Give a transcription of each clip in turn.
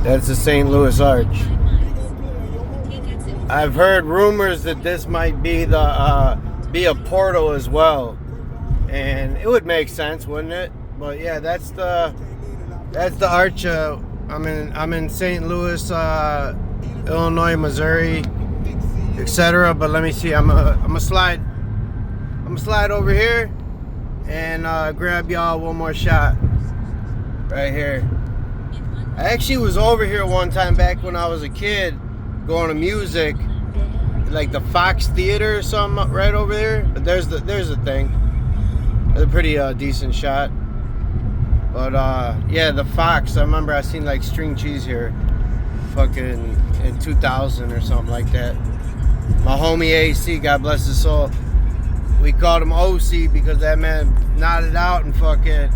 That's the St. Louis Arch. I've heard rumors that this might be a portal as well, and it would make sense, wouldn't it? But yeah, that's the arch. I'm in St. Louis, Illinois, Missouri, etc. But let me see. I'm a slide over here and grab y'all one more shot right here. I actually was over here one time back when I was a kid, going to music, like the Fox Theater or something right over there. But there's the thing. It's a pretty decent shot. But yeah, the Fox. I remember I seen like string cheese here, fucking in 2000 or something like that. My homie AC, God bless his soul. We called him OC because that man nodded out and fucking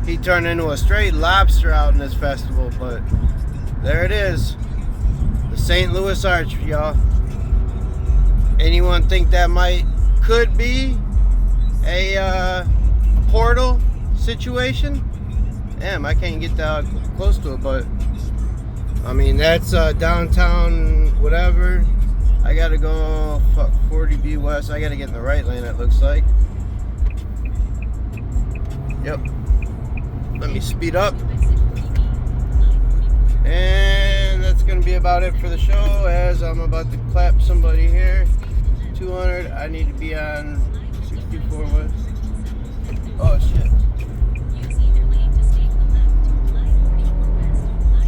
he turned into a straight lobster out in this festival. But there it is. The St. Louis Arch, y'all. Anyone think that could be a portal situation? Damn, I can't get that close to it, but I mean that's downtown, whatever. I gotta go 40B west. I gotta get in the right lane. It looks like. Yep. Let me speed up. And that's going to be about it for the show, as I'm about to clap somebody here. 200. I need to be on 64 west. Oh, shit.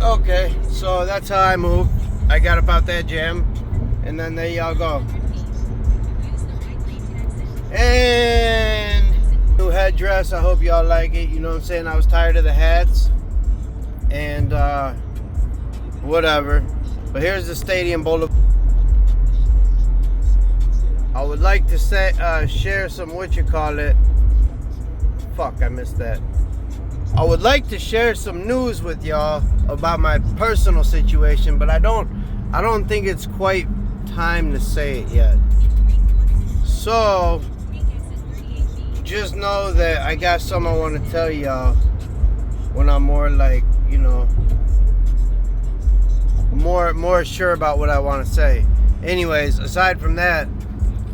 Okay, so that's how I move. I got about that jam. And then there y'all go. And new headdress. I hope y'all like it. You know what I'm saying? I was tired of the hats. And, whatever. But here's the Stadium Boulevard. I would like to say share some fuck, I missed that. I would like to share some news with y'all about my personal situation, but I don't think it's quite time to say it yet. So just know that I got something I want to tell y'all when I'm more like, you know, more sure about what I want to say. Anyways, aside from that,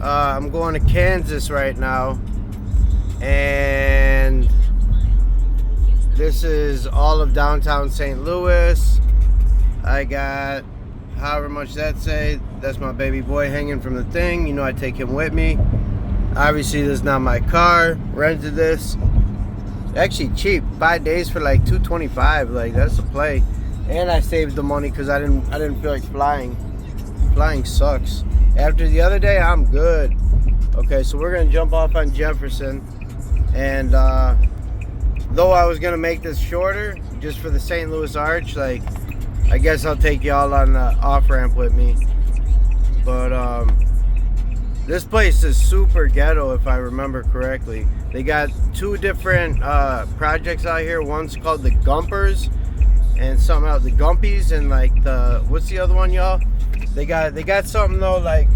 I'm going to Kansas right now, and this is all of downtown St. Louis. I got however much that say. That's my baby boy hanging from the thing. You know, I take him with me. Obviously, this is not my car. Rented this. Actually cheap. 5 days for like $225. Like, that's a play. And I saved the money because I didn't feel like flying. Flying sucks. After the other day, I'm good. Okay, so we're gonna jump off on Jefferson, and though I was gonna make this shorter just for the St. Louis Arch, like, I guess I'll take y'all on the off-ramp with me. But this place is super ghetto, if I remember correctly. They got two different projects out here. One's called the Gumpers, and something else, the Gumpies, and like the, what's the other one, y'all? They got something though, like,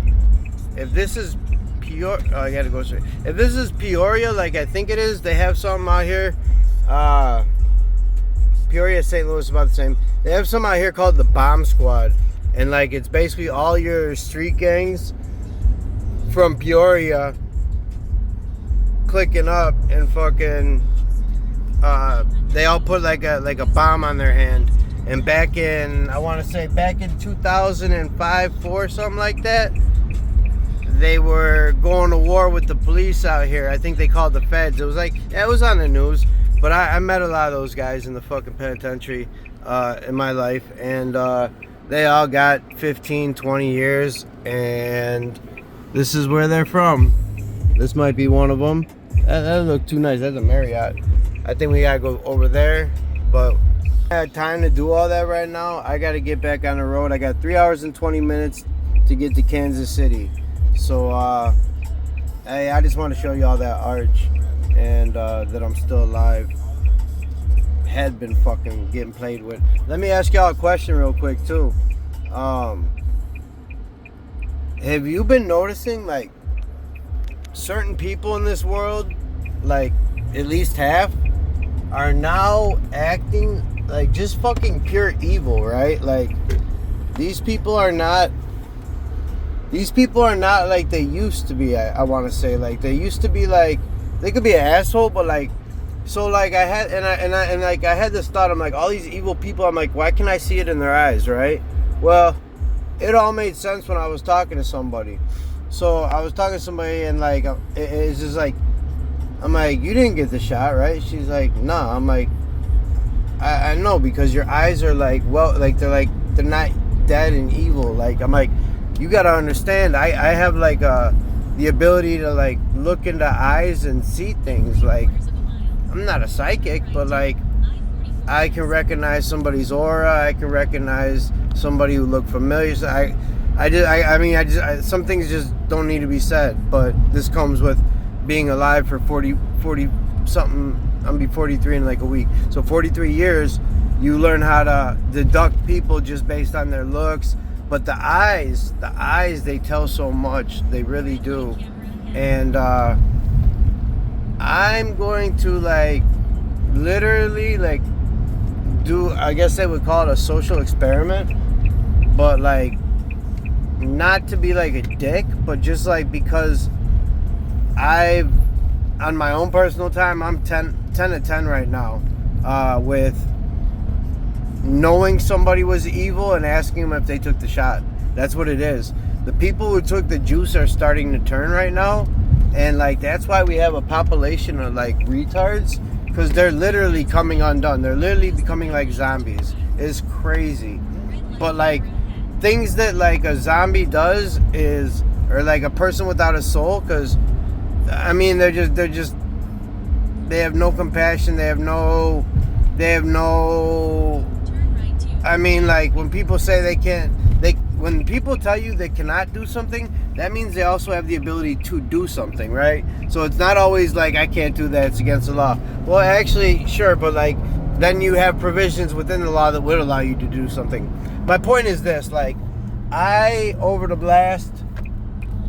if this is Peoria, I gotta go straight. If this is Peoria, like I think it is, they have something out here. Peoria, St. Louis is about the same. They have something out here called the Bomb Squad, and like it's basically all your street gangs from Peoria clicking up and fucking. They all put like a bomb on their hand. And back in, I want to say back in 2005, 4, something like that, they were going to war with the police out here. I think they called the feds. It was like, yeah, it was on the news. But I met a lot of those guys in the fucking penitentiary in my life. And they all got 15, 20 years. And this is where they're from. This might be one of them. That doesn't look too nice. That's a Marriott. I think we gotta go over there. But I had time to do all that right now. I got to get back on the road. I got 3 hours and 20 minutes to get to Kansas City. So, hey, I just want to show you all that arch and that I'm still alive. Had been fucking getting played with. Let me ask y'all a question real quick, too. Have you been noticing, like, certain people in this world, like, at least half, are now acting like just fucking pure evil, right? Like these people are not like they used to be. I want to say, like, they used to be, like, they could be an asshole, but like, so like I had I had this thought. I'm like, all these evil people, I'm like, why can't I see it in their eyes, right? Well, it all made sense when I was talking to somebody. So I was talking to somebody, and like it's just like, I'm like, you didn't get the shot, right? She's like, nah. I'm like, I know, because your eyes are like, well, like they're not dead and evil. Like, I'm like, you gotta understand, I have like the ability to like look into eyes and see things. Like, I'm not a psychic, but like I can recognize somebody's aura. I can recognize somebody who looked familiar. So some things just don't need to be said. But this comes with being alive for 40 something. I'm gonna be 43 in like a week. So 43 years, you learn how to deduct people just based on their looks. But the eyes, they tell so much. They really do. And I'm going to like literally like do, I guess they would call it a social experiment, but like not to be like a dick, but just like because I've, on my own personal time, I'm 10 to 10 right now with knowing somebody was evil and asking them if they took the shot. That's what it is. The people who took the juice are starting to turn right now, and like that's why we have a population of like retards, because they're literally coming undone. They're literally becoming like zombies. It's crazy. But like things that like a zombie does is, or like a person without a soul, because I mean they have no compassion. They have no I mean, like, when people say when people tell you they cannot do something, that means they also have the ability to do something, right? So it's not always like, I can't do that, it's against the law. Well, actually, sure, but like, then you have provisions within the law that would allow you to do something. My point is this, like, over the last,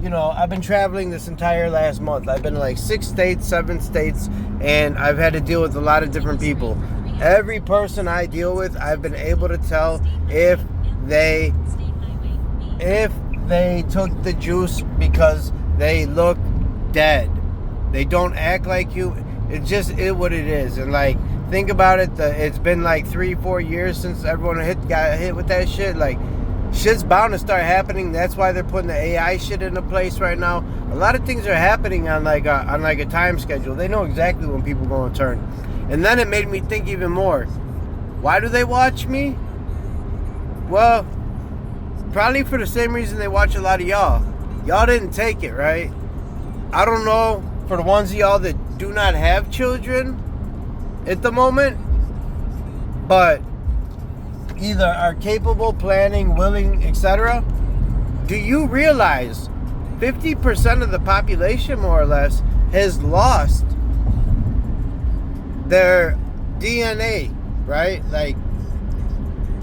I've been traveling this entire last month. I've been to like 6 states, 7 states, and I've had to deal with a lot of different people. Every person I deal with, I've been able to tell if they took the juice, because they look dead. They don't act like you. It's just what it is. And like, think about it. It's been like 3-4 years since everyone got hit with that shit. Like, shit's bound to start happening. That's why they're putting the AI shit into place right now. A lot of things are happening on like a time schedule. They know exactly when people go and turn. And then it made me think even more. Why do they watch me? Well, probably for the same reason they watch a lot of y'all. Y'all didn't take it, right? I don't know, for the ones of y'all that do not have children at the moment, but either are capable, planning, willing, etc. Do you realize 50% of the population, more or less, has lost their DNA, right? Like,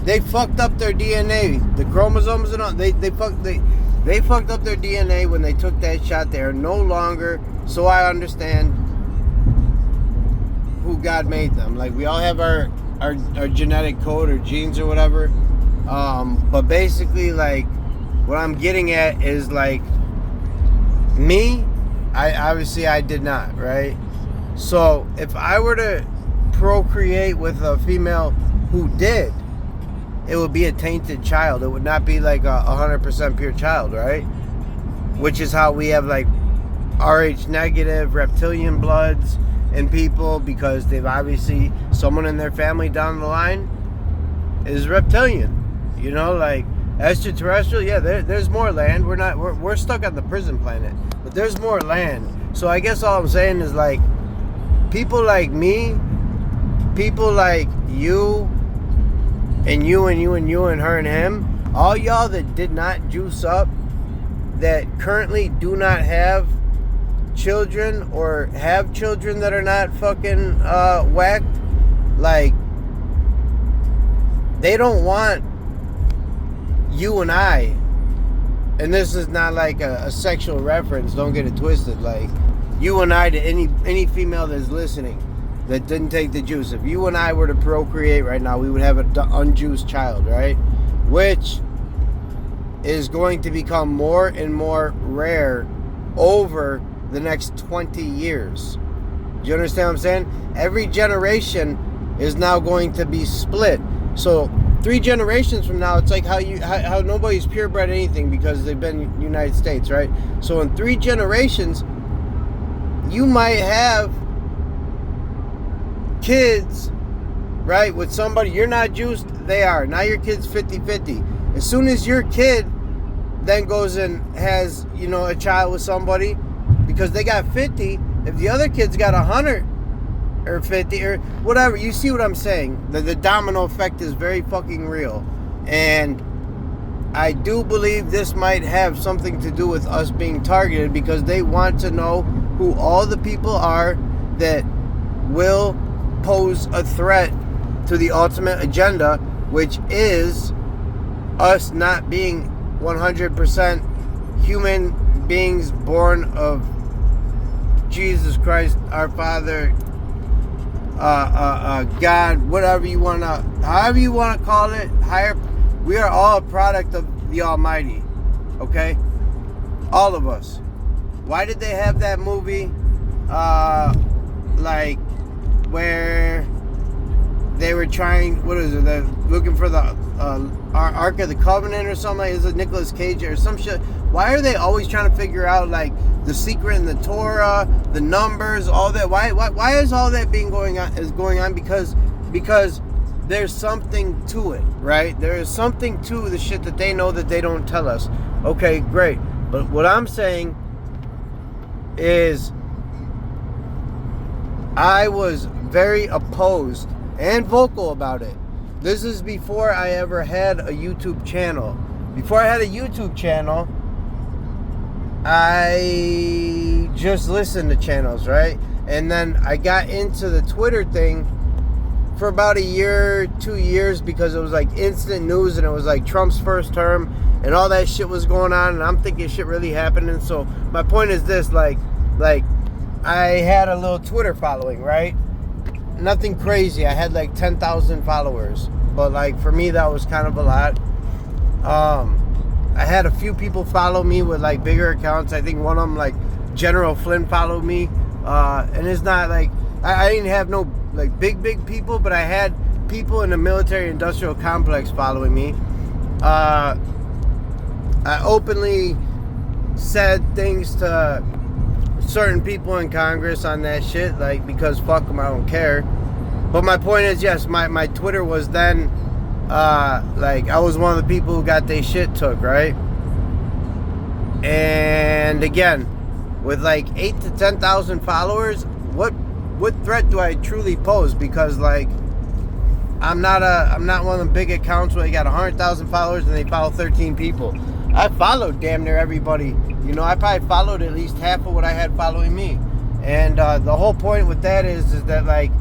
they fucked up their DNA, the chromosomes and all. They fucked up their DNA when they took that shot. They are no longer, so I understand, who God made them. Like, we all have our genetic code or genes or whatever. But basically, like, what I'm getting at is, like, me, I did not, right? So if I were to procreate with a female who did, it would be a tainted child. It would not be like a 100% pure child, right? Which is how we have like Rh negative reptilian bloods in people, because they've obviously, someone in their family down the line is reptilian. Like extraterrestrial, yeah, there's more land. We're stuck on the prison planet, but there's more land. So I guess all I'm saying is, like, people like me, people like you, and you, and you, and you, and her, and him, all y'all that did not juice up, that currently do not have children, or have children that are not fucking whacked, like, they don't want you and I, and this is not like a sexual reference, don't get it twisted, like, you and I, to any female that's listening, that didn't take the juice. If you and I were to procreate right now, we would have an unjuiced child, right? Which is going to become more and more rare over the next 20 years. Do you understand what I'm saying? Every generation is now going to be split. So 3 generations from now, it's like how nobody's purebred anything because they've been in the United States, right? So in 3 generations, you might have kids, right, with somebody. You're not juiced, they are. Now your kid's 50-50. As soon as your kid then goes and has, a child with somebody, because they got 50, if the other kid's got 100 or 50 or whatever, you see what I'm saying? The domino effect is very fucking real. And I do believe this might have something to do with us being targeted, because they want to know who all the people are that will pose a threat to the ultimate agenda, which is us not being 100% human beings born of Jesus Christ, our Father, God, whatever you want to, however you want to call it, higher. We are all a product of the Almighty, okay? All of us. Why did they have that movie, like, where they were trying, what is it, they're looking for the Ark of the Covenant or something? Is it Nicolas Cage or some shit? Why are they always trying to figure out, like, the secret in the Torah, the numbers, all that? Why is all that going on? Because there's something to it, right? There is something to the shit that they know that they don't tell us. Okay, great. But what I'm saying is, I was very opposed and vocal about it. This is before I ever had a YouTube channel. Before I had a YouTube channel, I just listened to channels, right? And then I got into the Twitter thing for about a year, 2 years, because it was like instant news, and it was like Trump's first term and all that shit was going on, and I'm thinking shit really happening. So my point is this, like I had a little Twitter following, right? Nothing crazy. I had like 10,000 followers, but like for me that was kind of a lot. I had a few people follow me with like bigger accounts. I think one of them, like General Flynn, followed me, and it's not like I didn't have no like big people, but I had people in the military industrial complex following me. I openly said things to certain people in Congress on that shit, like, because fuck them, I don't care. But my point is, yes, my Twitter was then, like, I was one of the people who got their shit took, right? And again, with like 8,000 to 10,000 followers, what threat do I truly pose? Because like, I'm not one of the big accounts where they got 100,000 followers and they follow 13 people. I followed damn near everybody. I probably followed at least half of what I had following me. And the whole point with that is that like,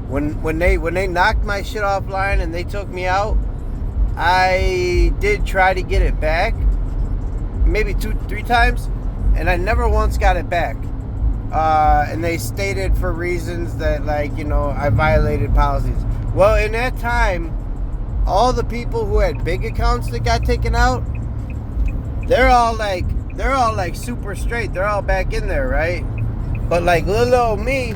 when they knocked my shit offline and they took me out, I did try to get it back, maybe 2-3 times, and I never once got it back. And they stated for reasons that, like, I violated policies. Well, in that time, all the people who had big accounts that got taken out, they're all like super straight. They're all back in there, right? But like little old me,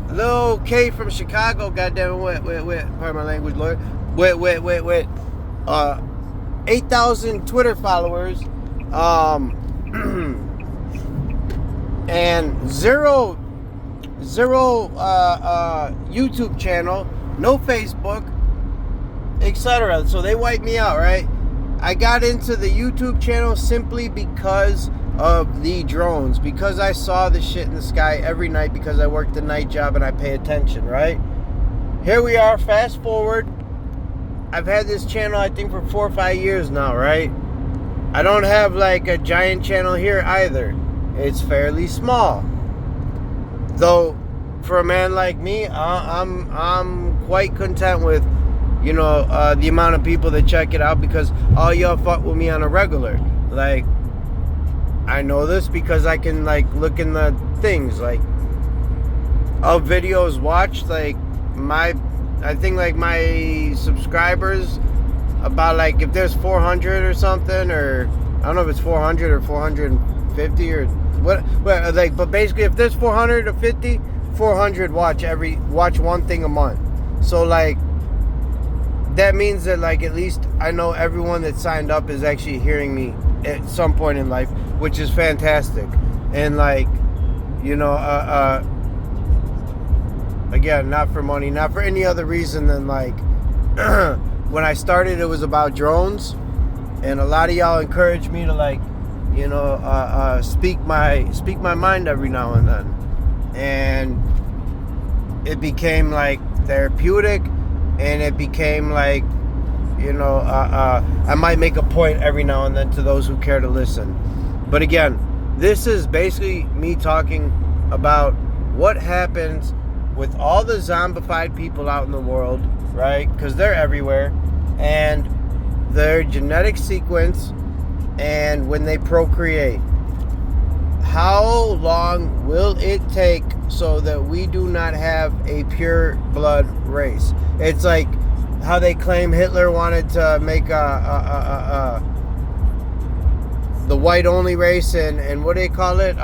little K from Chicago, goddamn, pardon my language, Lord, with 8,000 Twitter followers, and zero YouTube channel, no Facebook, etc. So they wiped me out, right? I got into the YouTube channel simply because of the drones, because I saw the shit in the sky every night, because I worked a night job and I pay attention, right? Here we are, fast forward. I've had this channel, I think, for 4 or 5 years now, right? I don't have like a giant channel here either. It's fairly small. Though, for a man like me, I'm quite content with, the amount of people that check it out, because all y'all fuck with me on a regular. Like, I know this because I can, like, look in the things, like, of videos watched. Like I think like my subscribers, about like if there's 400 or something, or I don't know if it's 400 or 450 or what, like, but basically if there's 450, 400 watch one thing a month. So like that means that like at least I know everyone that signed up is actually hearing me at some point in life, which is fantastic. And like, you know, again, not for money, not for any other reason than like when I started, it was about drones, and a lot of y'all encouraged me to like, you know, speak my mind every now and then, and it became like therapeutic, and it became like, you know, I might make a point every now and then to those who care to listen. But again, this is basically me talking about what happens with all the zombified people out in the world, right? Because they're everywhere, and their genetic sequence, and when they procreate, how long will it take so that we do not have a pure blood race? It's like how they claim Hitler wanted to make the white only race, and what do they call it?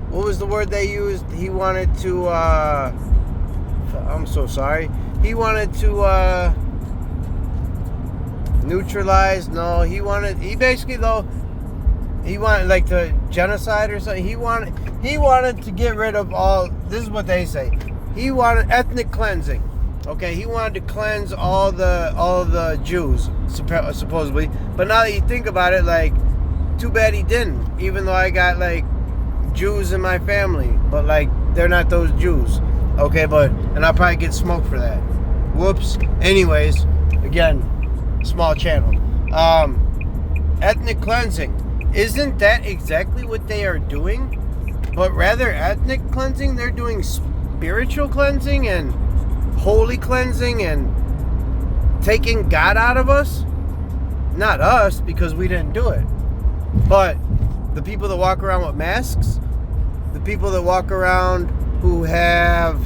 What was the word they used? He wanted to, I'm so sorry. He wanted to, neutralize. No, he basically, though, he wanted, like, the genocide or something. He wanted to get rid of all, this is what they say. He wanted ethnic cleansing. Okay, he wanted to cleanse all the Jews, supposedly. But now that you think about it, like, too bad he didn't. Even though I got, like, Jews in my family, but like they're not those Jews, okay? But and I'll probably get smoked for that. Whoops. Anyways, again, small channel. Ethnic cleansing, isn't that exactly what they are doing? But rather ethnic cleansing, they're doing spiritual cleansing and holy cleansing and taking God out of us. Not us, because we didn't do it, but the people that walk around with masks, the people that walk around who have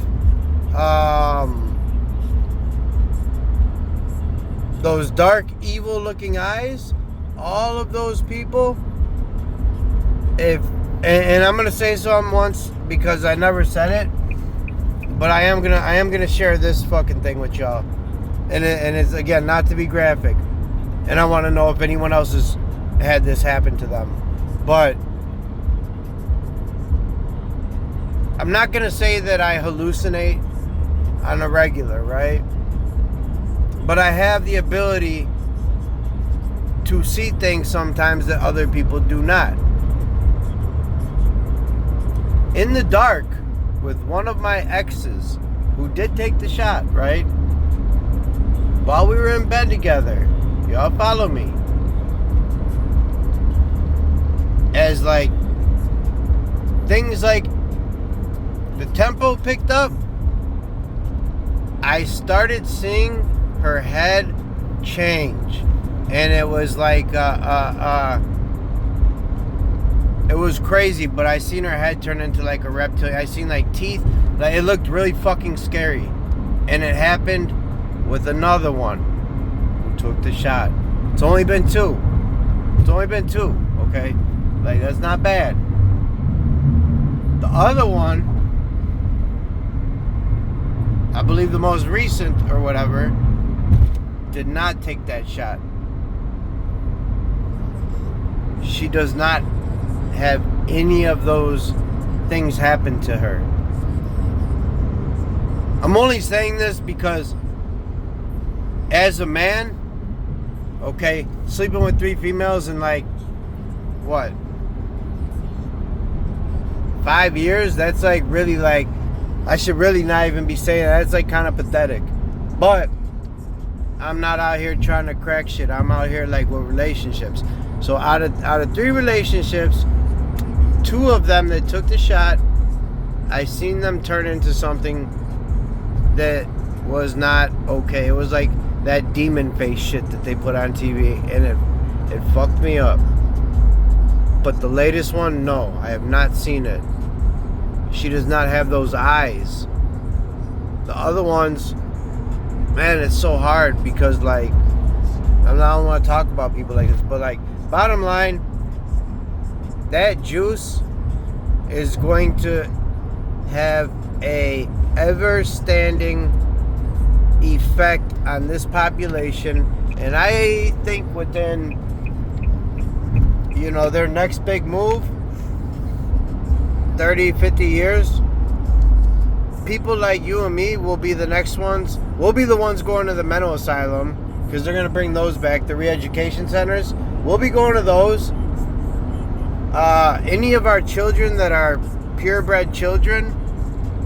those dark, evil looking eyes, all of those people, and I'm gonna say something once because I never said it, but I am gonna share this fucking thing with y'all, and it's, again, not to be graphic, and I want to know if anyone else has had this happen to them. But I'm not going to say that I hallucinate on a regular, right? But I have the ability to see things sometimes that other people do not. In the dark, with one of my exes who did take the shot, right? While we were in bed together, y'all follow me. As like things like the tempo picked up, I started seeing her head change, and it was like it was crazy. But I seen her head turn into like a reptile. I seen like teeth. Like, it looked really fucking scary, and it happened with another one who took the shot. It's only been two. Okay. Like, that's not bad. The other one, I believe the most recent or whatever, did not take that shot. She does not have any of those things happen to her. I'm only saying this because as a man, okay, sleeping with 3 females in like, what? 5 years, that's like really, like, I should really not even be saying that. That's like kind of pathetic. But I'm not out here trying to crack shit. I'm out here like with relationships. So out of 3 relationships, 2 of them that took the shot, I seen them turn into something that was not okay. It was like that demon face shit that they put on TV, and it fucked me up. But the latest one, no, I have not seen it. she does not have those eyes. The other ones, man, it's so hard because, like, I don't want to talk about people like this, but, like, bottom line, that juice is going to have a ever-standing effect on this population. And I think within, their next big move, 30, 50 years, people like you and me will be the next ones. We'll be the ones going to the mental asylum because they're going to bring those back, the re-education centers. We'll be going to those. Any of our children that are purebred children,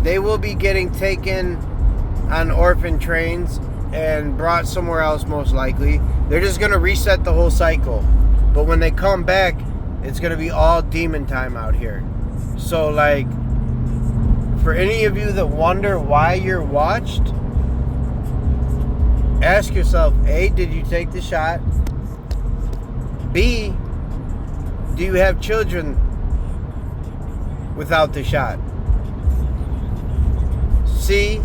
they will be getting taken on orphan trains and brought somewhere else, most likely. They're just going to reset the whole cycle. But when they come back, it's going to be all demon time out here. So, like, for any of you that wonder why you're watched, ask yourself, A, did you take the shot? B, do you have children without the shot? C,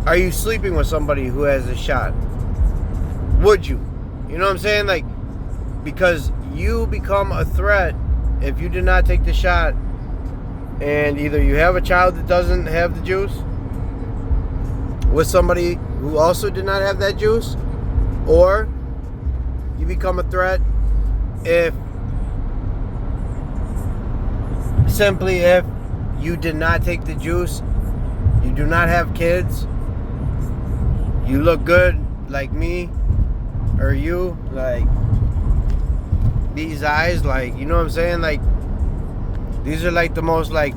are you sleeping with somebody who has a shot? Would you? You know what I'm saying? Like, because you become a threat if you did not take the shot, and either you have a child that doesn't have the juice with somebody who also did not have that juice, or you become a threat if you did not take the juice, you do not have kids, you look good like me or you, like these eyes, like, you know what I'm saying? Like, these are like the most like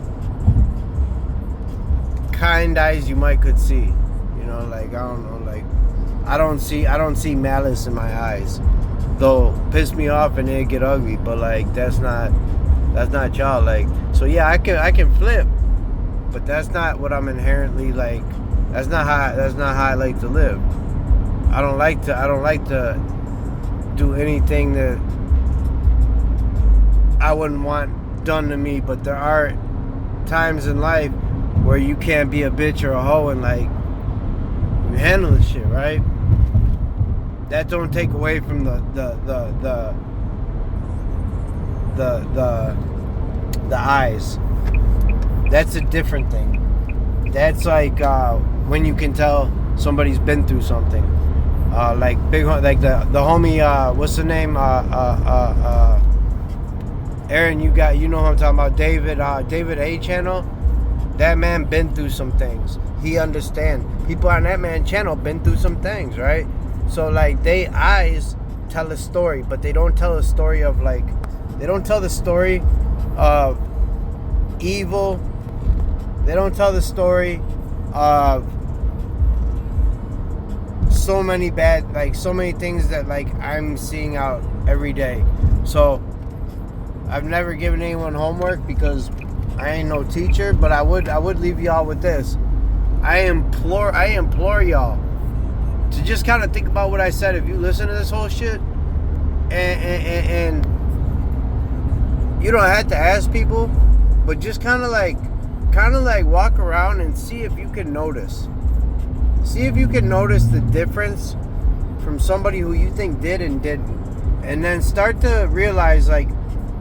kind eyes you might could see. Like, I don't know, like I don't see malice in my eyes. Though piss me off and it get ugly, but like that's not y'all. Like, so yeah, I can flip, but that's not what I'm inherently like. That's not how I like to live. I don't like to do anything that I wouldn't want done to me, but there are times in life where you can't be a bitch or a hoe and like you handle the shit, right? That don't take away from the eyes. That's a different thing. That's like when you can tell somebody's been through something. Like like the homie, what's the name? Aaron, you know who I'm talking about, David A channel. That man been through some things. He understands. People on that man channel been through some things, right? So like they eyes tell a story, but they don't tell a story of like, they don't tell the story of evil. They don't tell the story of so many things that like I'm seeing out every day. So I've never given anyone homework because I ain't no teacher, but I would leave y'all with this. I implore y'all to just kind of think about what I said. If you listen to this whole shit, and you don't have to ask people, but just kind of like walk around and see if you can notice. See if you can notice the difference from somebody who you think did and didn't, and then start to realize, like,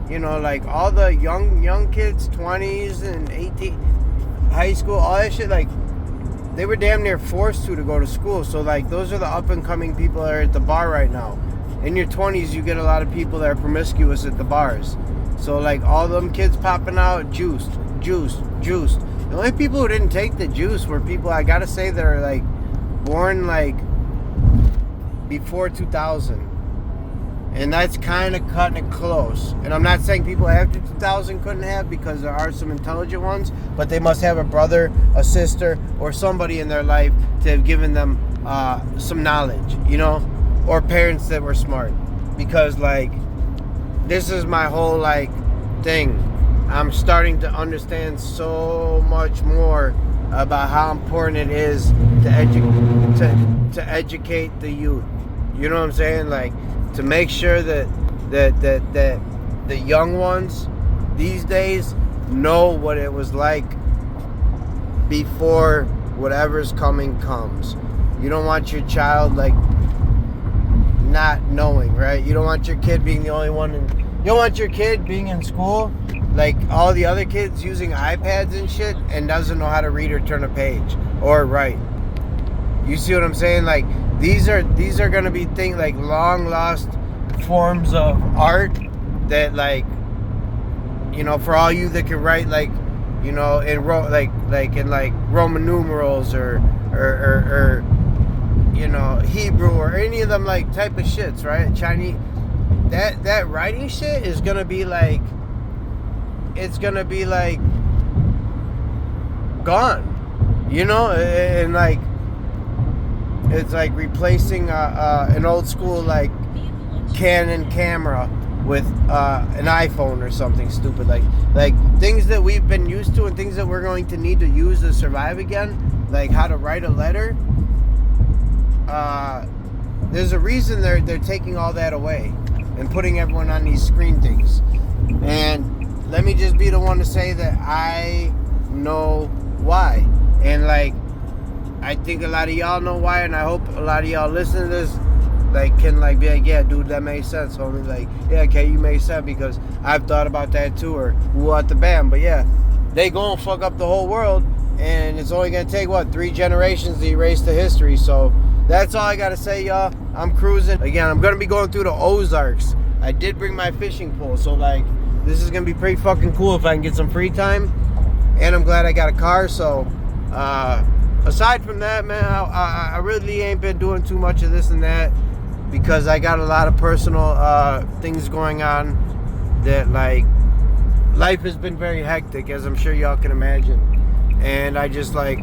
like all the young kids, 20s and 18, high school, all that shit, like they were damn near forced to go to school. So like those are the up and coming people that are at the bar right now. In your 20s, you get a lot of people that are promiscuous at the bars. So like all them kids popping out, juiced. The only people who didn't take the juice were people, I gotta say, that are like born like before 2000. And that's kind of cutting it close. And I'm not saying people after 2000 couldn't have, because there are some intelligent ones, but they must have a brother, a sister, or somebody in their life to have given them some knowledge, or parents that were smart. Because like, this is my whole like thing. I'm starting to understand so much more about how important it is to educate the youth. You know what I'm saying? Like, to make sure that the young ones these days know what it was like before whatever's coming comes. You don't want your child like not knowing, right? You don't want your kid being the only one, and you don't want your kid being in school like all the other kids using iPads and shit and doesn't know how to read or turn a page or write. You see what I'm saying? Like these are gonna be things like long lost forms of art that, like, you know, for all you that can write, like, you know, in Roman numerals or you know, Hebrew or any of them like type of shits, right? Chinese, that writing shit is gonna be like, it's gonna be like gone, you know, and like it's like replacing an old school like Canon camera with an iPhone or something stupid, like things that we've been used to and things that we're going to need to use to survive again, like how to write a letter. There's a reason they're taking all that away and putting everyone on these screen things. And let me just be the one to say that I know why. And like, I think a lot of y'all know why, and I hope a lot of y'all listen to this like can like be like, yeah, dude, that makes sense, homie. Like, yeah, okay, you make sense, because I've thought about that too, or woo out the band. But yeah, they gonna fuck up the whole world, and it's only gonna take what, 3 generations to erase the history. So that's all I gotta say, y'all. I'm cruising. Again, I'm gonna be going through the Ozarks. I did bring my fishing pole, so like this is gonna be pretty fucking cool if I can get some free time. And I'm glad I got a car. So aside from that, man, I really ain't been doing too much of this and that, because I got a lot of personal things going on that, like, life has been very hectic, as I'm sure y'all can imagine. And I just like,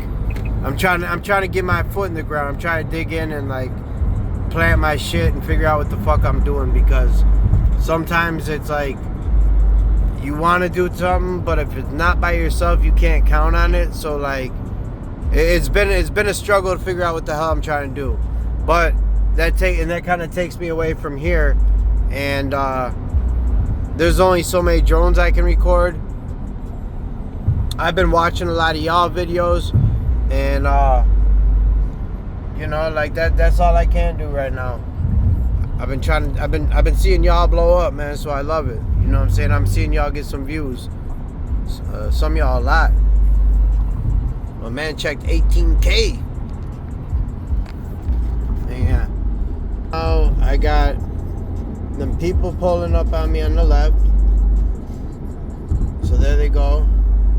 I'm trying to get my foot in the ground. I'm trying to dig in and like plant my shit and figure out what the fuck I'm doing, because sometimes it's like you want to do something, but if it's not by yourself, you can't count on it. So like, it's been a struggle to figure out what the hell I'm trying to do. But that kind of takes me away from here, and there's only so many drones I can record. I've been watching a lot of y'all videos, and you know, like that's all I can do right now. I've been seeing y'all blow up, man, so I love it. You know what I'm saying? I'm seeing y'all get some views. Some of y'all a lot. My man checked 18K. Yeah. Now I got them people pulling up on me on the left. So there they go.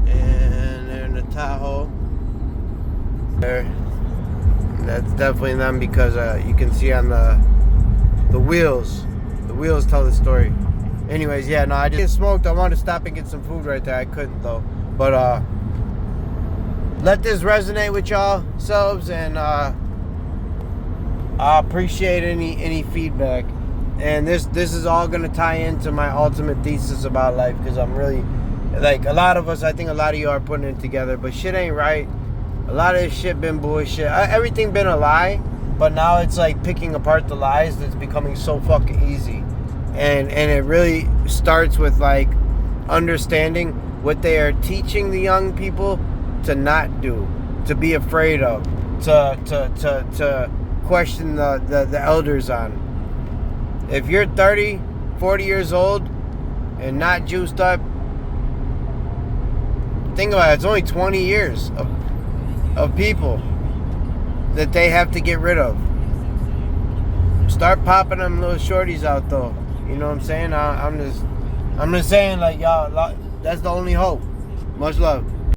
And they're in the Tahoe. There. That's definitely them, because you can see on the wheels. The wheels tell the story. Anyways, yeah, no, I just smoked. I wanted to stop and get some food right there. I couldn't though. But let this resonate with y'all selves, and I appreciate any feedback. And this is all gonna tie into my ultimate thesis about life, because I'm really, like, a lot of us, I think a lot of you are putting it together, but shit ain't right. A lot of this shit been bullshit. Everything been a lie, but now it's like picking apart the lies that's becoming so fucking easy. And it really starts with like understanding what they are teaching the young people to not do, to be afraid of, to question the elders on. If you're 30, 40 years old and not juiced up, think about it, it's only 20 years of people that they have to get rid of. Start popping them little shorties out though. You know what I'm saying? I'm just saying, like, y'all, that's the only hope. Much love.